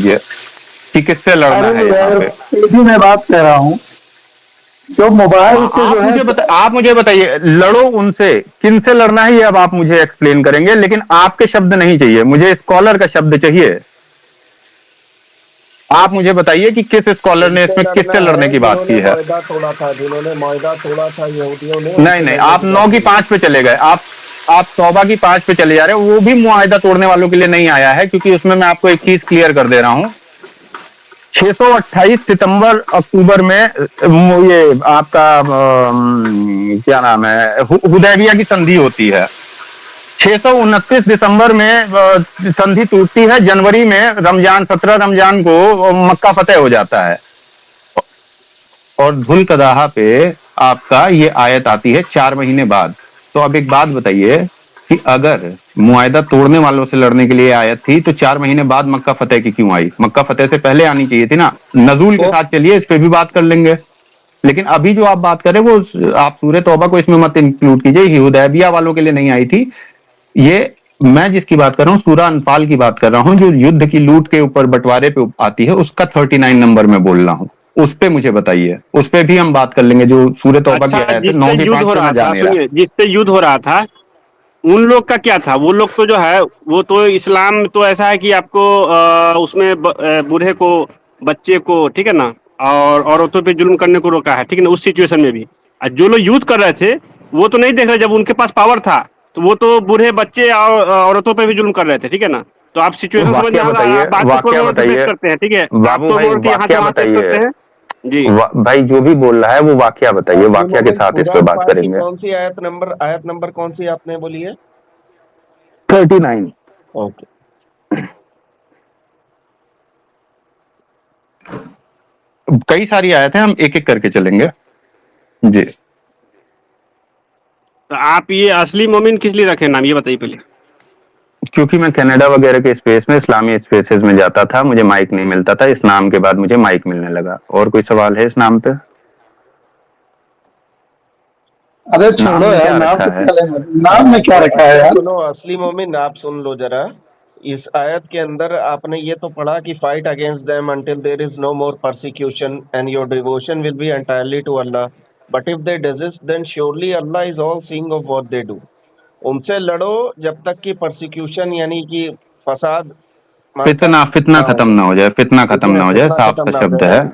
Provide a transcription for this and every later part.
दीजिए कि किससे लड़ना अरे है यहाँ यार, पे। सीधी मैं बात कर रहा हूँ, जो मोबाइल से जो है। आप मुझे बताइए, लड़ो उनसे, किन से लड़ना है ये अब आप मुझे एक्सप्लेन करेंगे, लेकिन आपके शब्द नहीं चाहिए मुझे, स्कॉलर का शब्द चाहिए। आप मुझे बताइए कि किस स्कॉलर ने उनसे इसमें लड़ना किससे लड़ने है की बात जिन्होंने की है। मायदा तोड़ा था, जिन्होंने मायदा तोड़ा था यहूदियों ने, नहीं उनसे नहीं, लड़ने आप की बात 9 की 5 करिए। पे चले गए। आप तौबा की 5 पे चले जा रहे हो, वो भी मुआहिदा तोड़ने वालों के लिए नहीं आया है, क्योंकि उसमें मैं आपको एक चीज क्लियर कर दे रहा हूं। 628 सितंबर अक्टूबर में ये आपका क्या नाम है, हुदैबिया की संधि होती है। 629 दिसंबर में संधि टूटती है। जनवरी में रमजान, 17 रमजान को मक्का फतेह हो जाता है। और धुल कदाहा पे आपका ये आयत आती है 4 महीने बाद। तो अब एक बात बताइए कि अगर मुआहिदा तोड़ने वालों से लड़ने के लिए आयत थी, तो 4 महीने बाद मक्का फतेह की क्यों आई? मक्का फतेह से पहले आनी चाहिए थी ना। नजूल के वो साथ चलिए, इस पे भी बात कर लेंगे। लेकिन अभी जो आप बात कर रहे हैं, वो आप सूरह तौबा को इसमें मत इंक्लूड कीजिए। ये हुदैबिया वालों के लिए नहीं आई थी। ये मैं जिसकी बात कर रहा हूँ, सूरह अनफाल की बात कर रहा हूँ, जो युद्ध की लूट के ऊपर बंटवारे पे आती है, उसका 39 नंबर में बोल रहा हूँ। उस पे मुझे बताइए, उस पे भी हम बात कर लेंगे। जो सूरह तौबा की अच्छा, आयत है, जिससे 9 की युद्ध 5 हो पे रहा मैं जा था, नहीं रहा। सुनिए, जिससे युद्ध हो रहा था उन लोग का क्या था? वो लोग तो जो है वो तो इस्लाम तो ऐसा है कि आपको उसमें बूढ़े को, बच्चे को, ठीक है ना, और औरतों पे जुल्म करने को रोका है, ठीक है ना, उस सिचुएशन में भी। और जो लोग यूथ कर रहे थे वो तो नहीं देख रहे, जब उनके पास पावर था तो वो तो बूढ़े, बच्चे और औरतों पे भी जुल्म कर रहे थे, ठीक है ना। तो आप सिचुएशन समझिए, वाक्य आप बताइए, बात को तोड़ वाक्य मोड़ के पेश बताइए। करते हैं, ठीक है, आप बाबू तो भाई मोड़ के यहाँ से वाक्य वहाँ पेश बताइए। करते हैं। जी। भाई जो भी बोल रहा है वो वाक्य बताइए, असली वाक्य के मोमिन, साथ इस सूरह पे बात अनफाल की करेंगे। कौन सी आयत नंबर कौन सी आपने बोली है? 39। ओके। कई सारी आयत हैं, हम एक एक करके चलेंगे। जी। तो आप ये असली मोमिन किस लिए रखे नाम, ये बताइए पहले। क्योंकि मैं कनाडा वगैरह के स्पेस में, इस्लामी स्पेसेस में जाता था, मुझे माइक नहीं मिलता था। इस नाम के बाद मुझे माइक मिलने लगा। और कोई सवाल है इस नाम पे? अरे नाम छोड़ो में यार, क्या नाम रखा से है? क्या लेना, नाम में क्या तो रखा है अच्छा यार। सुनो, असली मोमिन आप सुन लो जरा। इस आयत के अंदर आपने ये तो पढ़ा कि fight against them until there is no more persecution and your devotion will be entirely to Allah, but if they desist then surely Allah is all seeing of what they do. उनसे लड़ो जब तक कि persecution यानी कि फसाद फितना, फितना ना खत्म हो, ना हो जाए, फितना खत्म फितना ना हो जाए, फितना साफ खत्म सा ना हो शब्द है। जाए।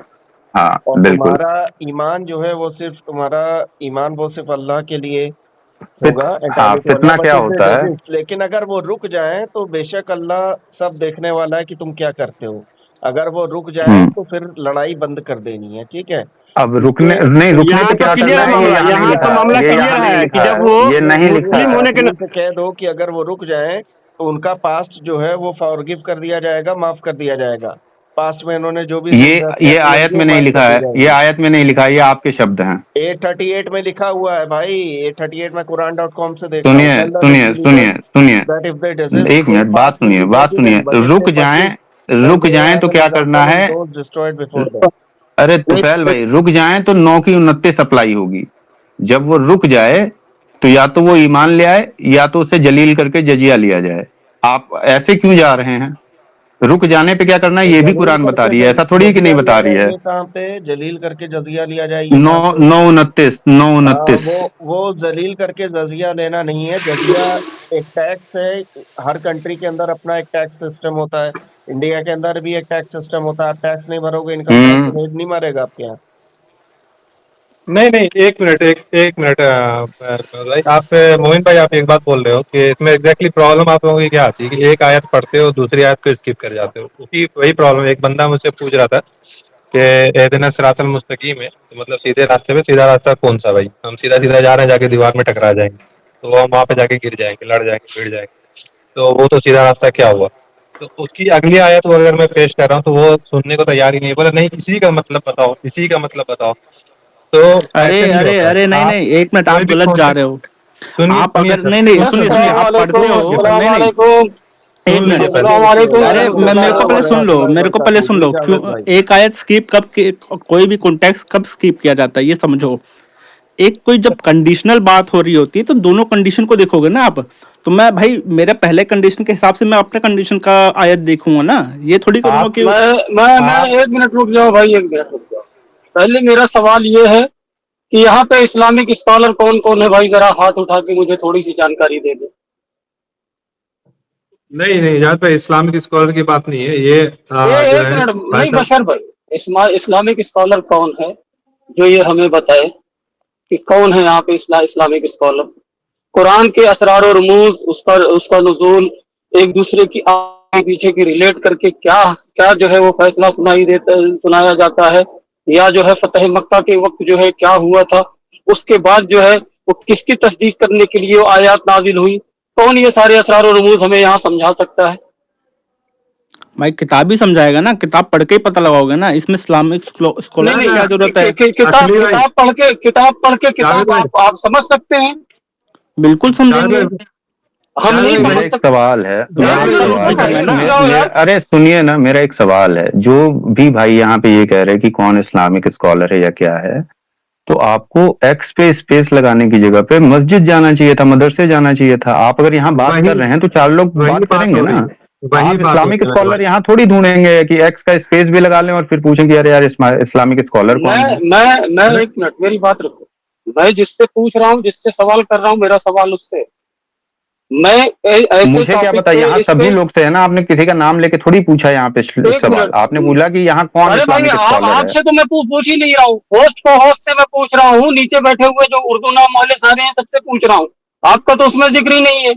हाँ, और बिल्कुल। तुम्हारा ईमान जो है वो सिर्फ तुम्हारा ईमान वो सिर्फ अल्लाह के लिए होगा, हाँ, एंटायरली टू अल्लाह, फितना बट क्या इफ दे होता है? डेजिस्ट, लेकिन अगर वो रुक जाएं तो बेशक अल्लाह सब देखने वाला है कि तुम क्या करते हो। अगर वो रुक जाएं हम्म। तो फिर लड़ाई बंद कर देनी है, ठीक है। अब रुकने इसके नहीं, रुकने यहाँ पे तो क्या क्लियर करना है है, ये मामला, यहाँ नहीं यहाँ तो लिखा मामला है। ये यहाँ क्लियर नहीं है कि लिखा जब है। वो ये नहीं लिखा मुस्लिम है। होने के, आदमी से कह दो कि अगर वो रुक जाएं तो उनका पास्ट जो है वो फॉरगिव कर दिया जाएगा, माफ कर दिया जाएगा। पास्ट में इन्होंने जो भी ये ट्रांजैक्शन आयत होंगी वो में नहीं माफ कर लिखा दी है। ये जाएगी। आयत में नहीं लिखा है, ये आपके शब्द हैं। 838 में लिखा हुआ है भाई, 838 में कुरान.com से देख रहा हूँ। सुनिए टेल द सुनिए सुनिए डिसबिलीवर्स सुनिए, that if they desist, एक their मिनट, बात past will सुनिए, be बात सुनिए। forgiven, but if रुक they जाएं, persist, then रुक they जाएं have तो an क्या करना example है? in those destroyed before them. अरे तुफैल भाई, रुक जाएं तो 9 की 29 अप्लाई होगी। जब वो रुक जाए तो या तो वो ईमान ले आए, या तो उसे जलील करके जजिया लिया जाए। आप ऐसे क्यों जा रहे हैं? रुक जाने पे क्या करना है, तो ये भी जलील कुरान बता करके रही है। ऐसा थोड़ी है कि नहीं जजिया लिया बता रही है। जाएंगे कहाँ पे? जलील करके जजिया लिया जाएगी नौ कहाँ पे? 9 29 9 29। वो जलील करके जजिया लेना नहीं है। जजिया एक टैक्स है। हर कंट्री के अंदर अपना एक टैक्स सिस्टम होता है। इंडिया के अंदर भी एक टैक्स सिस्टम होता है। आप टैक्स नहीं भरोगे, इनकम टैक्स हम्म। तो रेड नहीं मारेगा आपके यहाँ। नहीं नहीं, एक मिनट, एक मिनट भाई, आप मोहिन भाई, आप एक बात बोल रहे हो कि इसमें एग्जैक्टली प्रॉब्लम आप लोगों की क्या आती है कि एक आयत पढ़ते हो, दूसरी आयत को स्किप कर जाते हो। उसी वही प्रॉब्लम, एक बंदा मुझसे पूछ रहा था कि एहदिना सिरातल मुस्तकीम है, तो मतलब सीधे रास्ते पे सीधा रास्ता कौन सा भाई? हम सीधा सीधा जा रहे हैं, जाके दीवार में टकरा जाएंगे, तो हम वहां पे जाके गिर जाएंगे, लड़ जाएंगे, भिड़ जाएंगे। तो वो तो सीधा रास्ता क्या हुआ? तो उसकी अगली आयत वो अगर मैं पेश कर रहा हूँ तो वो सुनने को तैयार ही नहीं, बोला नहीं इसी का मतलब बताओ, इसी का मतलब बताओ। तो अरे ऐसे नहीं अरे होता। अरे, नहीं आप नहीं, एक मिनट, कोई आप भी गलत जा कॉन्टेक्ट, रहे हो। सुनिए आप सुनिए अगर, सर, नहीं नहीं, सुन सुनिए लीजिए सुनिए, पहले, आप पढ़ते हो, सुन नहीं नहीं, सुन एक लीजिए मिनट। पहले। अरे मेरे को पहले सुन लो, मेरे को पहले सुन लो, क्यों भाई एक आयत स्किप कब कोई भी कॉन्टेक्स्ट कब स्किप किया जाता है ये समझो। एक कोई जब कंडीशनल बात हो रही होती है तो दोनों कंडीशन को देखोगे ना आप। तो मैं भाई मेरे पहले कंडीशन के हिसाब से मैं अपने कंडीशन का आयत देखूंगा ना, ये थोड़ी करूंगा आप कि मैं एक मिनट रुक जाओ भाई, एक मिनट रुक जाओ। पहले मेरा सवाल ये है कि यहाँ पे इस्लामिक स्कॉलर कौन कौन है भाई, जरा हाथ उठा के मुझे थोड़ी सी जानकारी दे दो। नहीं नहीं, यहाँ पे इस्लामिक स्कॉलर की बात नहीं है ये, जो एक है मिनट, भाई नहीं साहब। बशर भाई, इस्लामिक स्कॉलर कौन है जो ये हमें बताए कि कौन है यहाँ पे इस्लामिक स्कॉलर। कुरान के असरार और रमूज, उसका उसका नुज़ूल, एक दूसरे की आगे पीछे की रिलेट करके क्या क्या जो है वो फैसला सुनाया जाता है, या जो है फतेह मक्का के वक्त जो है क्या हुआ था, उसके बाद जो है वो किसकी तस्दीक करने के लिए वो आयत नाजिल हुई, कौन ये सारे असरार और रमूज हमें यहाँ समझा सकता है। भाई किताब ही समझाएगा ना, किताब पढ़ के ही पता लगाओगे ना, इसमें इस्लामिक स्कॉलर नहीं की क्या जरूरत है। किताब असली भाई, किताब पढ़ के जावेद किताब भाई, आप समझ सकते हैं, बिल्कुल समझेंगे। जावेद भाई, हम नहीं जावेद मेरा समझ एक सकते। सवाल है, मेरा दिमाग एक का सवाल यूज है, करना है ना। अरे सुनिए ना, मेरा एक सवाल है। जो भी भाई यहाँ पे ये कह रहे हैं कि कौन इस्लामिक स्कॉलर है या क्या है, तो आपको एक्स पे स्पेस लगाने की जगह पे मस्जिद जाना चाहिए था, मदरसे जाना चाहिए था। आप अगर यहाँ बात वही कर रहे हैं तो चार लोग वही बात बात करेंगे हो रही ना। है, वही आप बात हो इस्लामिक रही है मेरे स्कॉलर भाई। यहाँ थोड़ी ढूंढेंगे कि एक्स का स्पेस भी लगा लें और फिर पूछें कि अरे यार इस्लामिक स्कॉलर कौन है। मैं एक मिनट, मेरी बात रखो। मैं जिससे पूछ रहा हूँ, जिससे सवाल कर रहा हूँ, मेरा सवाल उससे है। मैं ऐसे मुझे क्या टॉपिक पता, पे यहाँ इस पे सभी लोग से है ना, आपने किसी का नाम लेके थोड़ी पूछा यहाँ पे एक सवाल। आपने मिनट। बोला कि यहाँ कौन अरे भाई इस्लामिक स्कॉलर है। आपसे तो मैं पूछ ही नहीं रहा हूँ, होस्ट को होस्ट से मैं पूछ रहा हूँ, नीचे बैठे हुए जो उर्दू नाम वाले सारे हैं सबसे पूछ रहा हूँ। आपका तो उसमें जिक्र ही नहीं है,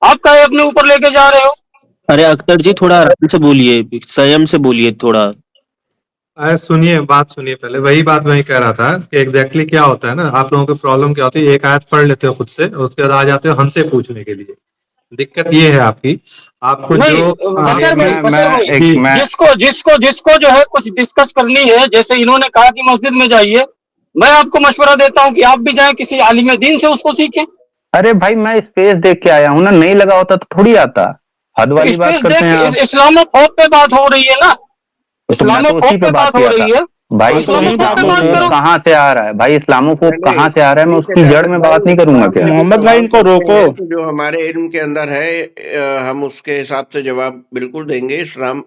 आप काहे अपने ऊपर लेके जा रहे हो। अरे अख्तर जी थोड़ा आराम से बोलिए, संयम से बोलिए थोड़ा। अरे सुनिए, बात सुनिए पहले। वही बात मैं कह रहा था कि एग्जैक्टली क्या होता है ना, आप लोगों की प्रॉब्लम क्या होती है, एक आयत पढ़ लेते हो खुद से, उसके बाद आ जाते हो हमसे पूछने के लिए। दिक्कत ये है आपकी, आपको नहीं जो चलिए बशर भाई, मैं जिसको जो है कुछ डिस्कस करनी है, जैसे इन्होंने कहा कि मस्जिद में जाइए, मैं आपको मशवरा देता हूँ कि आप भी जाएं किसी आलिम दीन से उसको सीखें। अरे भाई मैं स्पेस देख के आया हूँ ना, नहीं लगा होता तो थोड़ी आता। हद वाली बात स्पेस करते देख हैं के आप। इस्लामोफोब पे बात हो रही है ना, तो मैं तो उसी इस्लामोफोब पे पे बात बात हो किया था रही है, भाई। तो तो वही इस्लामोफोब बात पे हो बात रही है। करो। इस्लामोफोब कहाँ से आ रहा है भाई? इस्लामोफोब नहीं कहाँ से आ रहा है? मैं ठीक है उसकी जड़ जावेद में भाई, बात नहीं करूंगा आप क्या? जो मोहम्मद भाई सवाल इनको करते रोको। हैं तो जो हमारे इल्म के अंदर है हम उसके हिसाब से जवाब बिल्कुल देंगे। इस्लाम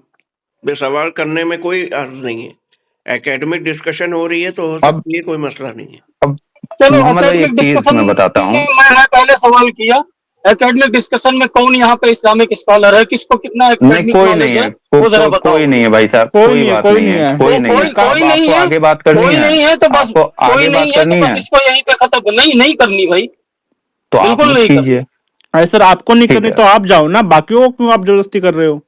पे सवाल करने में कोई अर्ज नहीं है। एकेडमिक डिस्कशन हो रही है तो हो अब सकती है, कोई मसला नहीं है। अब चलो मोहम्मद भाई एकेडमिक एक चीज डिस्कशन मैं बताता हूँ। में मैं पहले सवाल किया, एकेडमिक डिस्कशन में कौन यहाँ पे इस्लामिक स्कॉलर है, किसको कितना नहीं एकेडमिक कोई नहीं नॉलेज है, है, वो जरा बताओ कोई नहीं मुझे। है भाई साहब, कोई कोई नहीं है, बात कोई नहीं नहीं है, है। कोई नहीं है। अब कोई नहीं आपको है, आगे बात करनी कोई है, नहीं है तो बस, आपको कोई आगे बात नहीं है तो करनी बस है इसको यहीं पे खत्म, नहीं नहीं करनी भाई, तो आप बिल्कुल मत नहीं करनी। कीजिए। अरे सर आपको नहीं ठीक करनी है। तो आप जाओ ना, बाकियों को क्यों आप जबरदस्ती कर रहे हो।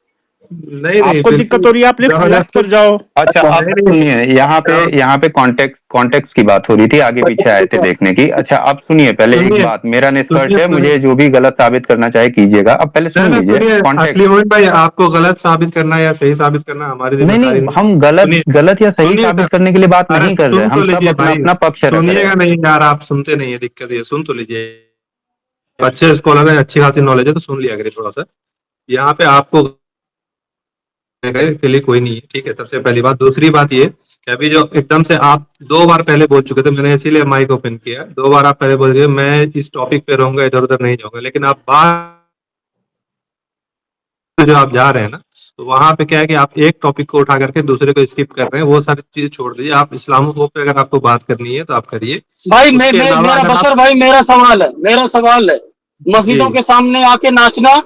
नहीं नहीं आपको दिक्कत बिल्कुल हो रही है, आप लेफ्ट जबरदस्ती। पर जाओ। अच्छा अब नहीं नहीं सुनिए, यहाँ पे कॉन्टेक्स्ट की बात हो रही थी, आगे पीछे आए थे देखने की। अच्छा अब सुनिए पहले एक सुनिए बात, मेरा निष्कर्ष सुनिए है, सुनिए, मुझे जो भी गलत साबित करना चाहे कीजिएगा। अब पहले ना सुन ना लीजिए सुनिए, असली कॉन्टेक्स्ट। मोहित भाई, आपको गलत साबित करना है या सही साबित करना हमारी नहीं जिम्मेदारी नहीं, नहीं है। हम गलत सुनिए गलत या सही सुनिए साबित सर, करने के लिए बात अरे नहीं कर रहे, सुन हम तो सब लीजिए अपना भाई, अपना पक्ष रख रहे सुनिएगा हैं। नहीं यार, आप सुनते नहीं है, दिक्कत ये, सुन तो लीजिए। अच्छे स्कॉलर है, अच्छी खासी नॉलेज है, तो सुन लिया करिए थोड़ा सा। यहाँ पे आपको के लिए कोई नहीं है, ठीक है, सबसे पहली बात। दूसरी बात ये कि अभी जो एकदम से आप 2 बार पहले बोल चुके थे, मैंने इसीलिए माइक ओपन किया। 2 बार आप पहले बोल दिए मैं इस टॉपिक पे रहूंगा, इधर उधर नहीं जाऊंगा, लेकिन आप बात जो आप जा रहे हैं ना, तो वहां पे क्या है कि आप एक टॉपिक को उठा करके दूसरे को स्किप कर रहे हैं। वो सारी चीजें छोड़ दीजिए, आप इस्लामोफोब पे अगर आपको बात करनी है तो आप करिए। भाई उसके अलावा मेरा अगर आप बशर भाई, मेरा सवाल है, जी मस्जिदों के सामने आके नाचना,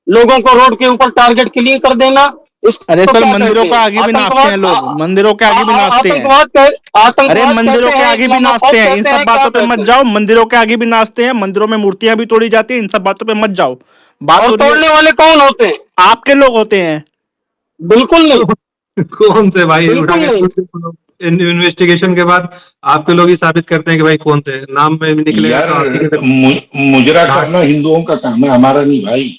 लोगों को रोड के ऊपर टारगेट क्लियर कर देना, अरे इसको सर क्या मंदिरों कहते के हैं? आगे भी नाचते हैं आतंकवाद, लोग, मंदिरों के आगे भी नाचते हैं। अरे आतंकवाद मंदिरों कहते के हैं, आगे भी इस्लामोफोब नाचते हैं, इन कहते सब हैं, क्या बातों पे मत कहते हैं? जाओ। मंदिरों के आगे भी नाचते हैं, मंदिरों में मूर्तियां भी तोड़ी जाती हैं, इन सब बातों पे मत जाओ। बात और हो रही है, तोड़ने वाले कौन होते हैं? आपके लोग होते हैं। बिल्कुल नहीं, कौन से भाई उठा बिल्कुल नहीं। के इन्वेस्टिगेशन के बाद आपके लोग ही साबित करते हैं कि भाई कौन थे, नाम में भी निकलेगा यार तो आप ही के। मुजरा हाँ, करना हिंदुओं का काम है, हमारा नहीं भाई।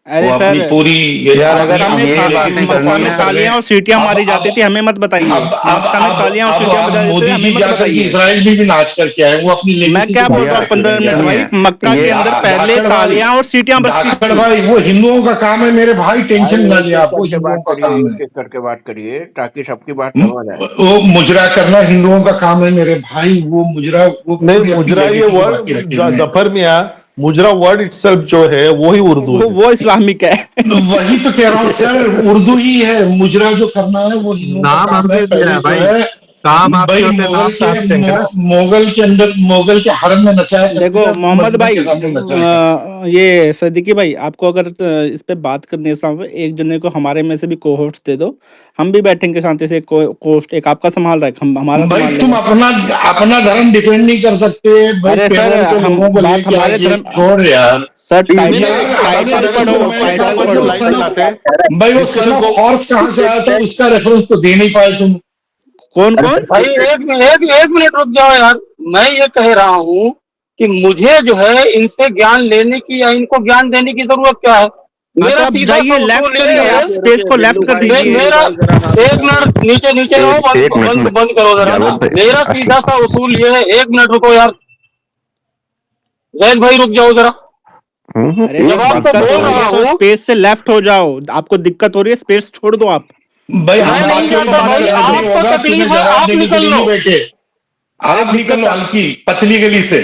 वो अरे अपनी सर, पूरी ये यार अपनी अगर हम मक्का में ये अपनी बातें लेकिन वो करनी मक्का में फॉलो है, कर रहे तालियां हैं। और सीटियां अब मारी जाती अब थी, हमें मत बताइए। मक्का में तालियां और अब सीटियां बजा देते थे, मोदी हमें जी मत जाकर के बताइए। इसराइल में भी नाच करके आए, वो अपनी मैं लेगेसी की क्या बात बोल रहा हूँ, करते 15 हुए। मिनट भाई, सुनिए मक्का के ये अंदर पहले धाकड़ भाई, तालियां और सीटियां बजती धाकड़ थी। भाई वो हिंदुओं का काम है मेरे भाई, भाई टेंशन ना एक लिया एक आप, वो करके हिंदुओं बात का करिए, काम है। एक एक करके बात करिए ताकि सबकी बात समझ आए। वो मुजरा करना हिंदुओं का काम है मेरे भाई, वो मुजरा वो नहीं, पूरी अपनी मुजरा ये लेगेसी को बाकी रखे हुए वर्ड हैं। जफर मियाँ, मुजरा वर्ड इटसेल्फ जो है वो ही उर्दू है। वो इस्लामिक है। वही तो कह रहा हूँ सर, उर्दू ही है, मुजरा जो करना है वो हिंदुओं का नाम काम है। हमने दिया पहले है जो भाई, है काम आपके भाई होते, नाम तो आप चेंज करें। मोगल के अंदर, मोगल के हरम में नचाया करते देखो थे, मोहम्मद मस्जिदों भाई, के सामने नचाया करते ये सदीकी भाई, आपको अगर इस पे बात करनी है इस्लाम पे, एक जने को हमारे में से भी को होस्ट दे दो, हम भी बैठेंगे शांति से। कोस्ट एक आपका संभाल रहा है, हम हमारा थे। भाई संभाल तुम लेगा। अपना अपना धर्म डिफेंड नहीं कर सकते भाई, अरे सर, पैरों पे हम लोगों को बात लेके हमारे आइए, धर्म, छोड़ यार। सर नहीं टाइटल, नहीं, यार आप आपने टाइटल पहले देखो, पढ़ो, तो मैंने एक कहा टाइटल था बात जो को पढ़ो। लाइट सन चलाते हैं, भाई वो सन डिस्कशन ऑफ को। हॉर्स कहाँ से आया था, उसका रेफरेंस तो दे नहीं पाए तुम। कौन कौन? भाई एक मिनट रुक जाओ यार। मैं ये कह रहा हूँ कि मुझे जो है इनसे ज्ञान लेने की या इनको ज्ञान देने की जरूरत क्या है? हाँ तो मेरा आप सीधा सा जाइए, लेफ्ट उसूल ये करिए, है। आप रुके स्पेस रुके को लेफ्ट बिल्लू कर भाई, दीजिए। बिल्लू मेरा भाई जरा बात एक करने मिनट नीचे नीचे रहो, एक मिनट में बंद करो जरा ना। जावेद मेरा भाई, सीधा सा उसूल ये है, एक मिनट रुको यार, जैद भाई रुक जाओ जरा। अरे जब सर, एक बात आपको दिक्कत बोल हो रही रहा है तो हूँ, स्पेस से लेफ्ट हो जाओ। आपको दिक्कत हो रही है, स्पेस छोड़ दो आप, भाई हम मैं हम नहीं बाकियों की बाकियों को जाता बात बात भाई, करने करना दो। नहीं आपको होगा, तुम्हें तकलीफ है, जवाब आप देने के निकल लिए लो। नहीं बैठे। अरे आप निकल लो दिक्कत, हल्की पतली गली से।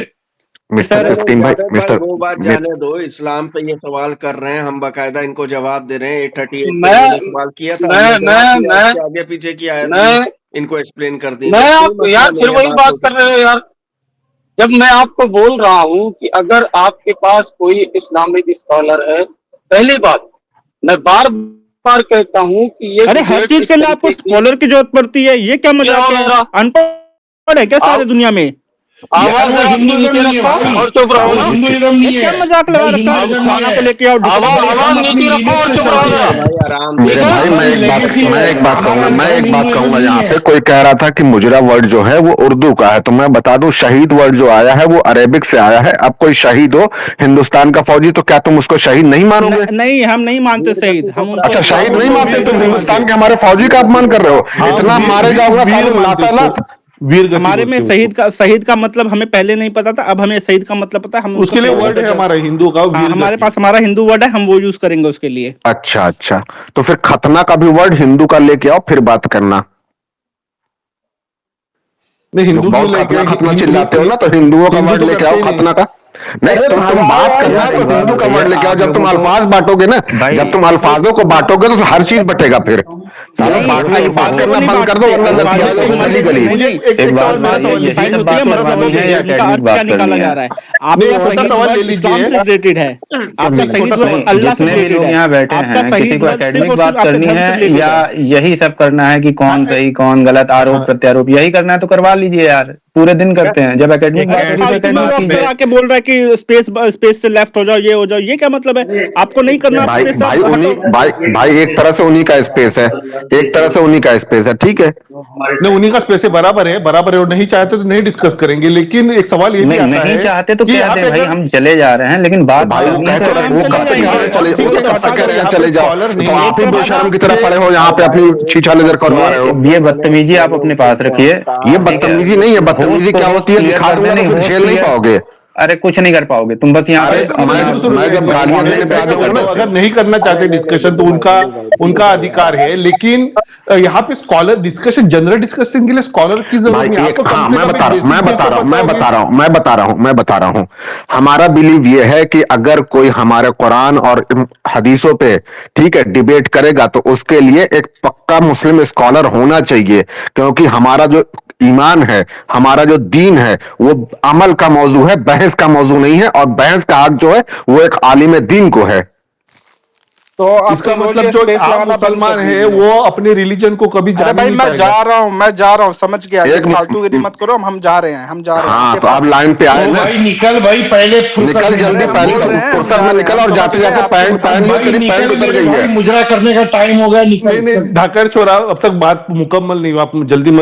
मिस्टर सर नहीं नहीं 15 भाई, जावेद भाई, वो बात जाने दो। इस्लाम पे ये सवाल कर रहे हैं, हम बकायदा इनको जवाब दे रहे हैं। 838 पे मैं इन्होंने सवाल किया था, मैं हमने जवाब मैं दिया, मैं उसके आगे पीछे की आयत भी मैं इनको एक्सप्लेन कर दी। मैं बस कोई आप मसला यार फिर नहीं है, वही बात हो बात कर सकती रहे हो यार। जब मैं आपको बोल रहा हूँ कि अगर आपके पास कोई इस्लामिक स्कॉलर है, पहली बात मैं बार बार कहता हूँ कि ये अरे हर डिबेट चीज इस के लिए आपको तरीके की स्कॉलर की जरूरत पड़ती है, ये क्या मजाक आओ है? जरा, अनपढ़ है क्या सारे आओ, दुनिया में? यार आवाज वो जरा अपनी हिंदुइज्म नीचे नहीं है रखो भाई, और चुप रहो वो ना। हिंदुइज्म ये नहीं क्या है मजाक लगा भाई, रखा है? हिंदुइज्म नहीं खाना पे है लेके आओ, आवाज भाई। आवाज हम अपनी नीचे रखो लीनियज और से चुप रहो चलते जरा। हैं, भाई, आराम से ठीक मेरे है? भाई ठीक मैं है, एक बात लेगेसी मैं है, एक बात कहूंगा, हमारा मैं धर्म एक बात हिंदुइज्म कहूंगा। नहीं यहाँ है। पे कोई कह रहा था कि मुजरा वर्ड जो है वो उर्दू का है, तो मैं बता दूं शहीद वर्ड जो आया है वो अरेबिक से आया है। अब कोई शहीद हो, हिंदुस्तान का फौजी, तो क्या तुम उसको शहीद नहीं मानोगे? नहीं, हम नहीं मानते वीर शहीद, गति को हम उनको अच्छा, प्राप्त हुआ, शहीद हम नहीं वीर उनको मानते? गति वीर को तुम नहीं प्राप्त हिंदुस्तान मानते, के हमारे फौजी वीर का गति अपमान को कर रहे हो। प्राप्त हुआ। हम इतना मारे जाओगे वीर मानते लाता उसको, लात। वीर गति हमारे में बोलते हैं उसको। शहीद का मतलब हमें पहले नहीं पता था, अब हमें शहीद का मतलब पता है, हम उनको उसके लिए शहीद वर्ड बोलते है थे। हमारा हिंदू का, हाँ, वीर हमारे गति। पास हमारा हिंदू वर्ड है, हम वो यूज करेंगे उसके लिए। अच्छा अच्छा, तो फिर खतना का भी वर्ड हिंदू का लेके आओ, फिर बात करना। नहीं, हिंदू क्यों बहुत लेके खतना खतना चिल्लाते हो ना, तो हिंदुओं का हिंदू वर्ड तो लेके करते आओ ही नहीं। खतना का। नहीं, अरे तुम भगाओ बात यार करना इस तो एक बात हिंदू का बताइए, वर्ड लेके आओ। आप जब तुम लोगों को अल्फाज बांटोगे ना, भाई जब तुम अल्फाजों को बांटोगे तो हर चीज बटेगा फिर। साला नहीं, बांटने की बात अल्फाजों को करना नहीं बंद कर दो, बांटते, वरना एक लड़की मिनट अल्फाजों को आओगे एक मिनट गली बांटते गली। मुझे नहीं। एक बात सवाल, मेरा अल्फाजों सवाल की यही लीजिए, डिफाइन सब होती है, बात मेरा करवानी सवाल है या मजहब, उनका एकेडमिक अर्थ क्या बात करनी निकाला है? जा रहा है? नहीं, आपका एक छोटा शहीद सवाल ले वर्ड इस्लाम लीजिए। से रिलेटेड है, आपका एक शहीद छोटा वर्ड सवाल, नहीं, अल्लाह से जितने भी रिलेटेड लोग है, यहाँ बैठे आपका हैं, किसी शहीद को वर्ड सिर्फ एकेडमिक और सिर्फ बात आपके करनी धर्म से है रिलेटेड या है। यही सब करना है कि हाँ, कौन सही कौन गलत, आरोप हाँ, प्रत्यारोप यही करना है तो करवा लीजिए यार, पूरे दिन करते हैं। जब एकेडमिक अरे बात होगी तो फालतू में वो एकेडमिक अफसर कीजिए। आके बोल रहा है कि स्पेस से लेफ्ट हो जाओ, ये हो जाओ, ये क्या मतलब है? आपको नहीं करना, आप भाई स्पेस से भाई हटो। भाई एक तरह से उन्हीं का स्पेस है, एक तरह से उन्हीं का स्पेस है, ठीक है। नहीं, उन्हीं का स्पेस है, बराबर है, और नहीं चाहते तो नहीं डिस्कस करेंगे। लेकिन एक सवाल ये भी नहीं, आता नहीं है चाहते तो कि कह यहाँ दे पे भाई, अगर हम चले जा रहे हैं, लेकिन तो बात भाई वो करनी कह है तो तो रहे, हम वो चले कब तक कह जाएंगे, रहे हैं और चले, ठीक वो है, तो कब तक कह अगर रहे हैं यहाँ चले पे जाओ, स्कॉलर नहीं तो है आप ही तो बेशर्म की आप तरह ये पड़े हो यहाँ पे, अपनी छीछा लेजर करवा रहे हो। ये बदतमीजी आप अपने पास रखिए। ये ठीक है, बदतमीजी नहीं है, होश बदतमीजी को क्या होश होती है क्लियर दिखा कर दूंगा देने, तो फिर होश झेल नहीं क्लियर। पाओगे। अरे कुछ नहीं कर पाओगे तुम, बस यहाँ अरे पे सुनो, अपना मैं जब गालियां देने पे आ मैं जाऊंगा कहता ना, हूँ अगर नहीं करना चाहते डिस्कशन तो उनका उनका अधिकार है, लेकिन यहाँ पे स्कॉलर डिस्कशन, जनरल डिस्कशन के लिए स्कॉलर की जरूरत भाई नहीं है। एक, आपको कम हाँ से मैं कम बता एक रहा हूँ मैं बेसिक चीज बता तो रहा हूँ पता मैं होगी। बता रहा हूँ मैं बता रहा हूँ मैं बता रहा हूँ हमारा बिलीव ये है कि अगर कोई हमारे कुरान और हदीसों पे, ठीक है, डिबेट करेगा तो उसके लिए एक पक्का मुस्लिम स्कॉलर होना चाहिए, क्योंकि हमारा जो ईमान है, हमारा जो दीन है, वो अमल का मौजू है, बहस का मौजू नहीं है, और बहस का हक जो है वो एक आलिम दीन को है। तो आप इसका मतलब बोलिए जो स्पेस आप लगाना बंद मुसलमान कर है दीजिए। वो अपने रिलीजन को कभी अरे जान भाई नहीं मैं पाएगा। जा रहा हूँ समझ गया, ये एक फालतूगिरी मत करो, हम जा रहे हैं, हम जा रहे हैं, हाँ, आगे तो आप पढ़। लाइन पे आए ओ ना, भाई निकल भाई, पहले फुर्सत निकल में अरे जल्दी, निकल। हम बोल पहले रहे हैं हम फुर्सत जा में रहे हैं, निकल, हम और समझ जाते गए जाते आपकी पैंट बात। पहन लियो, भाई तेरी निकल पैंट उतर मेरे गई भाई, है। मुजरा करने का टाइम हो गया, नहीं निकल नहीं, चल। धाकड़ छोरा, अब तक बात मुकम्मल नहीं हुआ, आप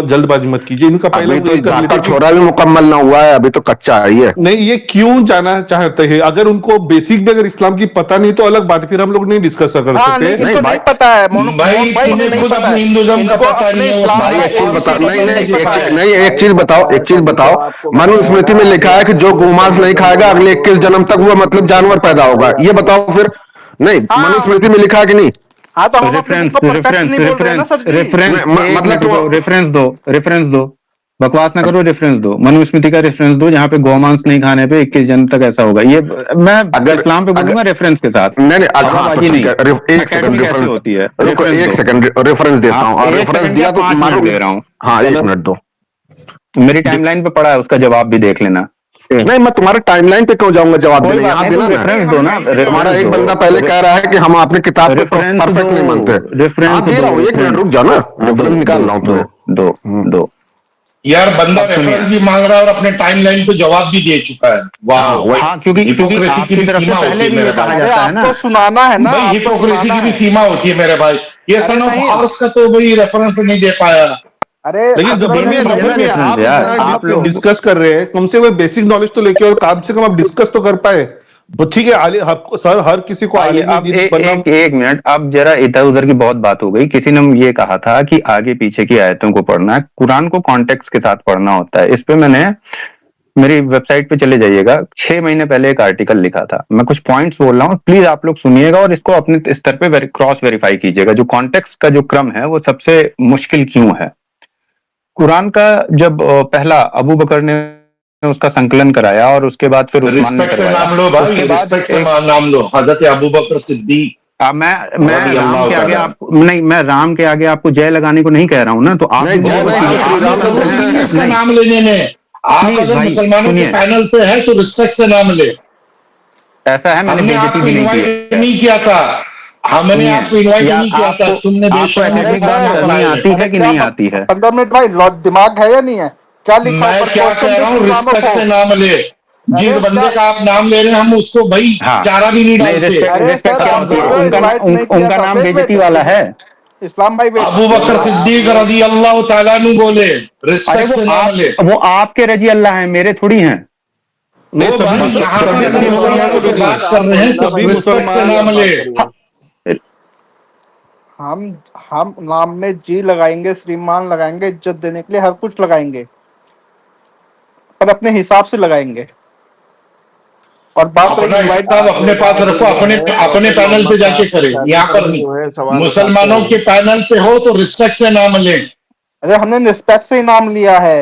जल्दबाजी मत कीजिए। इनका पहले अभी हम तो यही कर लेते जाकर कि छोरा भी मुकम्मल ना हुआ है, अभी तो कच्चा है ये। नहीं, ये क्यों जाना चाहते हैं? अगर उनको बेसिक भी अगर इस्लाम की पता नहीं तो अलग बात है, फिर हम लोग नहीं डिस्कस कर हाँ सकते। नहीं, नहीं इनको भाई, नहीं पता है, मोहन भाई भाई इन्हें तुम्हें नहीं खुद पता अपने है, हिंदुज्म का इनको पता अपने नहीं है, वो इस्लाम भाई का सारे एक चीज बता, ABC नहीं पता नहीं, नहीं पता देता है। है। नहीं, एक चीज बताओ, एक चीज बताओ, आपको मनु बताया स्मृति ना, में लिखा अभी है कि आपने जो दो गोमांस नहीं सोल्यूशन खाएगा बोला, अगले दो 21 जन्म तक वो सोल्यूशन मतलब जानवर पैदा होगा, ये बताओ फिर। नहीं, मनु हाँ स्मृति में लिखा है कि नहीं? हाँ, तो हम अपने बुक रेफरेंस को परफेक्ट रेफरेंस नहीं बोल रहे हैं ना रेफरेंस सर जी। रेफरेंस एक मतलब मिनट तो रुको, रेफरेंस दो, बकवास ना करो, रेफरेंस दो, मनुस्मृति का रेफरेंस दो जहाँ पे गौमांस नहीं खाने पे 21 जन्म तक ऐसा होगा। ये मैं अगर इस्लाम पे अगर बोलूंगा रेफरेंस के साथ, नहीं नहीं, हाँ तो हवाबाजी ठीक नहीं। है, एक सेकंड एकेडमिक ऐसी रेफरेंस, होती है, रुको रेफरेंस एक दो सेकंड रेफरेंस देता आप। हूँ, और एक रेफरेंस सेकंड क्या दिया तो 5 मिनट मारो। दे रहा हूँ, हाँ, एक मिनट दो। मेरी टाइमलाइन पे पड़ा है, उसका जवाब भी देख लेना। नहीं, मैं तुम्हारे टाइमलाइन पे क्यों जाऊंगा जवाब कोई देने, बात यहाँ नहीं, देना तुम ना। नहीं रेफरेंस हम दो ना, यहीं पे तुम्हारा रेफरेंस एक दो, बंदा पहले कह रहा है कि हम अपनी किताब पे रेफरेंस दो, परफेक्ट नहीं मानते। हाँ, रेफरेंस दे दो, रहा हूँ, एक मिनट रेफरेंस। रुक जाओ ना, हाँ, दो रेफरेंस निकाल दो रहा हूँ दो तुम्हें। दो दो। यार बंदा अब सुनिए, रेफरेंस भी मांग रहा है और अपने टाइमलाइन पे जवाब भी दे चुका है। हाँ वाह, वही। हाँ, क्योंकि हिपोक्रेसी की आपकी भी तरफ से सीमा होती पहले है भी ये मेरे कहा भाई। अरे जाता है ना। आपको सुनाना है ना, भाई आपको हिपोक्रेसी सुनाना की भी है। सीमा होती है मेरे भाई। ये अरे सन ऑफ नहीं, हॉर्स का तो भाई रेफरेंस नहीं दे पाया। अरे लेकिन अगर देना उन्हें चाहिए ना गब्बर भैया, रेफरेंस आप यार, इतना रेफरेंस आप लोग। डिस्कस कर रहे हैं, कम से कम बेसिक नॉलेज तो लेके, और कम से कम आप डिस्कस तो कर पाए। तो ठीक है, सर हर किसी को आइए, आलिम अब दीन बनना। एक मिनट, अब जरा इधर उधर की बहुत बात हो गई। किसी ने ये कहा था कि आगे पीछे की आयतों को पढ़ना है, कुरान को कॉन्टेक्स्ट के साथ पढ़ना होता है। इस पे मैंने मेरी वेबसाइट पे चले जाइएगा, 6 महीने पहले एक आर्टिकल लिखा था। मैं कुछ पॉइंट्स बोल रहा हूँ, प्लीज आप लोग सुनिएगा और इसको अपने स्तर पे क्रॉस वेरीफाई कीजिएगा। जो कॉन्टेक्स्ट का जो क्रम है वो सबसे मुश्किल क्यों है। कुरान का जब पहला अबू बकर ने उसका संकलन कराया और उसके बाद फिर उस्मान ने रिस्पेक्ट से करवाया, नाम लो भाई, उसके बाद रिस्पेक्ट से एक नाम लो। हजरत अबू बकर सिद्दीक मैं रजी राम अल्लाह के आगे तआला। आपको नहीं, मैं राम के आगे आपको जय लगाने को नहीं कह रहा हूं ना, तो आप नहीं, भी जय मुझे नहीं, बताइए। हम श्री आप राम जो बोलते जरूरत नहीं है हैं। इसका नहीं, नाम लेने में। आप प्लीज अगर भाई मुसलमानों के सुनिए, पैनल पे है तो रिस्पेक्ट से नाम ले। ऐसा है, मैंने हमने बेइज्जती आपको भी नहीं की इनवाइट है। नहीं किया था, हमने सुनिए, आपको इनवाइट या नहीं किया था, आपको तुमने आपको बेशर्मी अरे अपने एकेडमिक दम बात यहाँ सर, पर करनी आए आती हो। अरे है कि क्या नहीं आती है? 15 मिनट भाई, दिमाग है या नहीं है? क्या लिखा मैं ऊपर? क्या कह क्वेश्चन रहा विद हूँ, रिस्पेक्ट से इस्लामोफोब। नाम ले। जिस अरे बंदे क्या, का आप नाम ले रहे हैं हम उसको भाई हाँ, चारा भी नहीं नहीं, डालते। रिस्पेक्ट अरे रिस्पेक्ट सर क्या आप खत्म होती बोल है? करो। रहे हो इनवाइट नहीं किया उनका था। नाम वेट वेट, बेइज्जती वाला है। इस्लाम भाई वेट। अबू बकर सिद्दीक रजी अल्लाह तआला नु बोले, अरे रिस्पेक्ट से नाम ले। वो आपके रजी अल्लाह है, मेरे थोड़ी हैं। नहीं, ओ सभी भाई यहाँ पर सभी अगर नहीं भाई, मुसलमानों मुसलमानों के से एक नहीं, मिनट बात कर आप रहे हैं तो बोलना बंद कीजिए, रिस्पेक्ट से मुसलमान। अभी नाम आप ले। बात करिए। हम हम नाम में जी लगाएंगे, श्रीमान लगाएंगे, इज्जत देने के लिए हर कुछ लगाएंगे, पर अपने हिसाब से लगाएंगे। और बात रही अपना इनवाइट, हिसाब अपने लोग पास अभी रखो, जो अपने है अपने प्रॉफिट पैनल पे मोहम्मद जाके साहब की करे, शादी यहाँ पर पर ही नहीं। जो है सवाल उठाते मुसलमानों हैं। के पैनल पे हो तो रिस्पेक्ट से नाम ले। अरे हमने रिस्पेक्ट से ही नाम लिया है।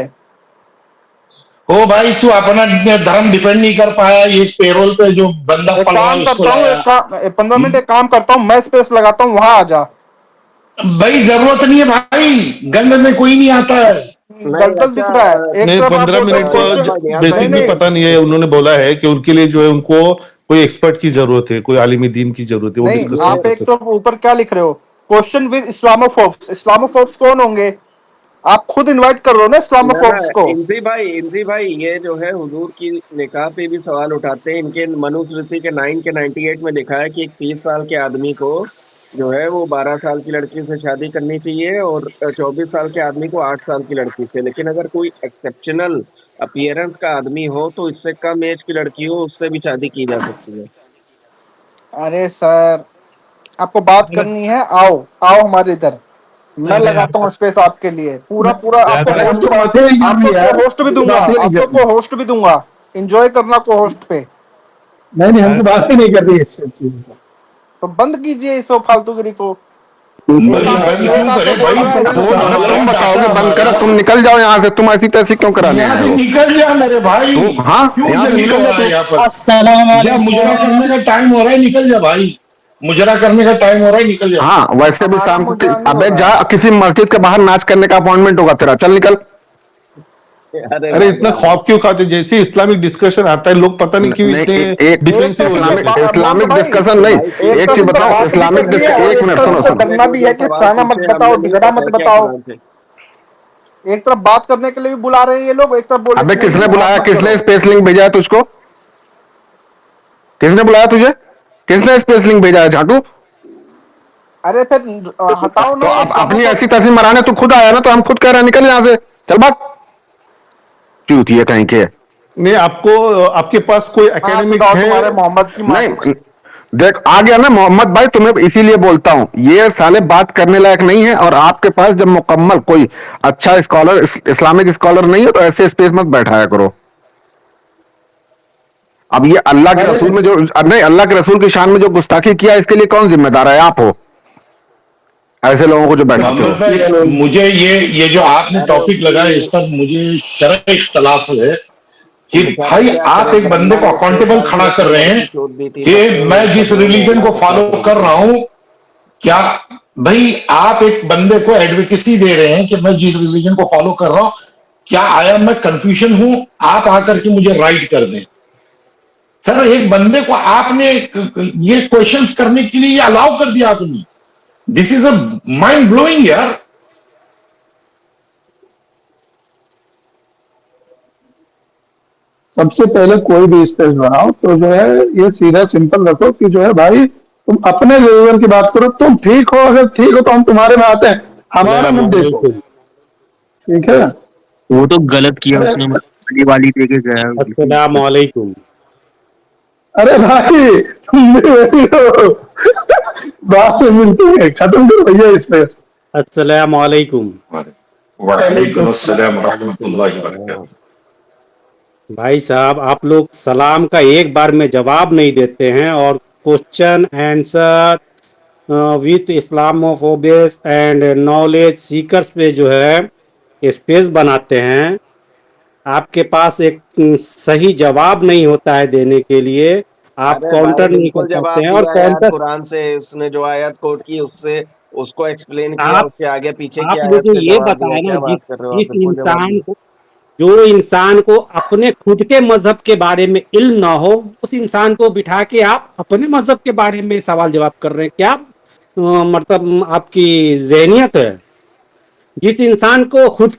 ओ भाई तू अपना धर्म डिफेंड नहीं कर पाया, ये पेरोल पे जो बंदा एक पल रहा काम है उसको करता हूँ, लाया। 15 मिनट एक काम करता हूँ, मैं स्पेस लगाता हूँ, वहां आ जा। भाई जरूरत नहीं है भाई, गंद में कोई नहीं आता है। नहीं दलदल अच्छा, दिख रहा है। एक नहीं, तरफ आप 15 बोल रहे हो मिनट को नियाज क्वेश्चन, भाई, नियाज भाई नहीं बेसिक भी एक नहीं पता नहीं है। उन्होंने बोला है कि उनके लिए जो है उनको कोई एक्सपर्ट की जरूरत है, कोई आलिमी दीन की जरूरत है, वो नहीं, डिस्कस नहीं ये आप कर एक सकते। तरफ ऊपर क्या लिख रहे हो? Question with इस्लामोफोब्स। इस्लामोफोब्स कौन होंगे? आप खुद इनवाइट कर रहे हो ना ना ना, इस्लामोफोब्स को। इंद्री भाई ये जो है हुजूर की निकाह पे भी सवाल उठाते हैं। इनके मनुस्मृति के 9 के 98 में लिखा है कि एक 30 साल के आदमी को जो है वो 12 साल की लड़की से शादी करनी चाहिए, और 24 साल के आदमी को 8 साल की लड़की से। लेकिन अगर कोई एक्सेप्शनल अपीयरेंस का आदमी हो तो इससे कम एज की लड़की हो उससे भी शादी की जा सकती है। अरे सर, आपको बात करनी है, आओ आओ हमारे इधर, मैं अरे यार लगाता हूँ स्पेस आपके लिए पूरा पूरा। आपको ज्यादा होस्ट, हमको बातें नहीं आपको करनी को यार, होस्ट भी हमको दूंगा, बातें नहीं आपको करनी। को होस्ट भी दूंगा। एंजॉय करना को होस्ट पे। नहीं हमको बातें नहीं करनी इससे। तो बंद कीजिए इस फालतूगिरी को। एक भाई आके बंद एक क्यों आके करे बोल भाई, रहा है फोन इस्लाम। हमारा, तुम डाटा बताओगे बंद हमारा। करो, तुम निकल जाओ यहाँ से, तुम ऐसी तैसी क्यों कराने यहाँ आए से हो? निकल जा मेरे भाई, हाँ, क्यों यहाँ से जलील हो निकल जा रहा है तू। यहाँ पर। या मुजरा करने का टाइम हो रहा है, निकल जा भाई। मुजरा करने का टाइम हो रहा है, निकल जा। हाँ, वैसे भी हमारा शाम को मुजरा नहीं हो अबे रहा जा, है। किसी मस्जिद के बाहर नाच करने का अपॉइंटमेंट होगा तेरा, चल निकल। अरे अरे भाई इतना साहब, खौफ क्यों खाते हो? जैसे इस्लामिक डिस्कशन आता है लोग पता नहीं क्यों नहीं, इतने एक डिफेंसिव हो इस्लामिक जाते हैं। इस्लामिक भाई डिस्कशन तो नहीं। भाई एक एक तरफ चीज इनको बताओ, बात भी इस्लामिक करनी है और एक एक मिनट तरफ सुनो इनको सुनो। डरना आपने भी जो है कि सवाल फलाना मत पूछे बताओ, हमने नहीं झगड़ा मत पकड़ के बताओ। कुरान से। एक तरफ बात करने के लिए भी बुला रहे हैं ये लोग, एक तरफ बोल रहे अबे कि नहीं किसने नहीं बात बुलाया, मत किसने करो। स्पेस लिंक भेजा है तुझको? किसने बुलाया तुझे? किसने स्पेस लिंक भेजा है झाटू? अरे फिर हटाओ तो ना अब इस्लामों अपनी को। ऐसी तैसी मराने तू खुद आया ना, तो हम खुद कह रहे हैं निकल यहां से, चल बात। चूतिए कहीं के। नहीं, आपको आपके पास कोई हाँ एकेडमिक्स चुदाओ है? तुम्हारे मोहम्मद की माँ की। नहीं देख, आ गया ना मोहम्मद भाई, तुम्हें इसीलिए बोलता हूं ये साले बात करने लायक नहीं है। और आपके पास जब मुकम्मल कोई अच्छा स्कॉलर, इस्लामिक स्कॉलर नहीं हो, तो ऐसे स्पेस मत बैठाया करो। अब ये अल्लाह के अरे रसूल में जो, नहीं, अल्लाह के रसूल की शान में जो गुस्ताखी किया, इसके लिए कौन जिम्मेदार है? आप हो, ऐसे लोगों को जो बैठाते हो। मोहम्मद भाई, मुझे ये जो आपने अरे टॉपिक लगाया इस पर मुझे शरह इख्तलाफ है कि बेचारा भाई क्या आप करे, एक बंदे ब्रह्मा को ने इतने अकाउंटेबल साल खड़ा की कर अपनी रहे हैं लड़की छोड़ दी थी, तब कि भी मैं ये जिस सब लोग रिलीजन को तो क्या फॉलो करेंगे। कर रहा हूं, क्या भाई आप एक बंदे को एडवोकेसी दे रहे हैं कि मैं जिस रिलीजन को फॉलो कर रहा हूं, क्या आया मैं कंफ्यूजन हूं, आप आकर के मुझे राइट कर दें? सर एक बंदे को आपने ये क्वेश्चंस करने के लिए अलाउ कर दिया आपने। This is a mind blowing यार। सबसे पहले कोई भी स्पेस बनाओ तो जो है ये सीधा सिंपल रखो कि जो है भाई तुम अपने लेवल की बात करो, तुम ठीक हो, अगर ठीक हो तो हम तुम्हारे में आते हैं, हमारा मत देखो। अस्सलामुअलैकुम। ठीक है। वो तो गलत किया अरे उसने, वाली वाली दे के गया बिल्कुल। अस्सलामुअलैकुम। अरे भाई तुम भी वही हो। बात से मिलते हैं, खत्म करो भैया स्पेस। अस्सलामुअलैकुम। वालेकुम अस्सलाम रहमतुल्लाहि व बरकातहू। भाई साहब, आप लोग सलाम का एक बार में जवाब नहीं देते हैं और question answer with Islamophobias and knowledge seekers पे जो है स्पेस बनाते हैं। आपके पास एक सही जवाब नहीं होता है देने के लिए, आप अरे भाई काउंटर नहीं कर बिल्कुल पाते जवाब हैं। और दिया यार, काउंटर कुरान से उसने जो आयत कोट की उससे उसको एक्सप्लेन किया, आप उसके आगे पीछे की आप आयत मुझे से ये जवाब दिया। बताएं ना, क्या बात कर रहे हो आप? जिस बिल्कुल जवाब इंसान दिया। को, जो इंसान को अपने खुद के मजहब के बारे में इल्म ना हो, उस इंसान को बिठा के आप अपने मजहब के बारे में सवाल जवाब कर रहे हैं क्या? मतलब आपकी जहनियत है? जिस इंसान को खुद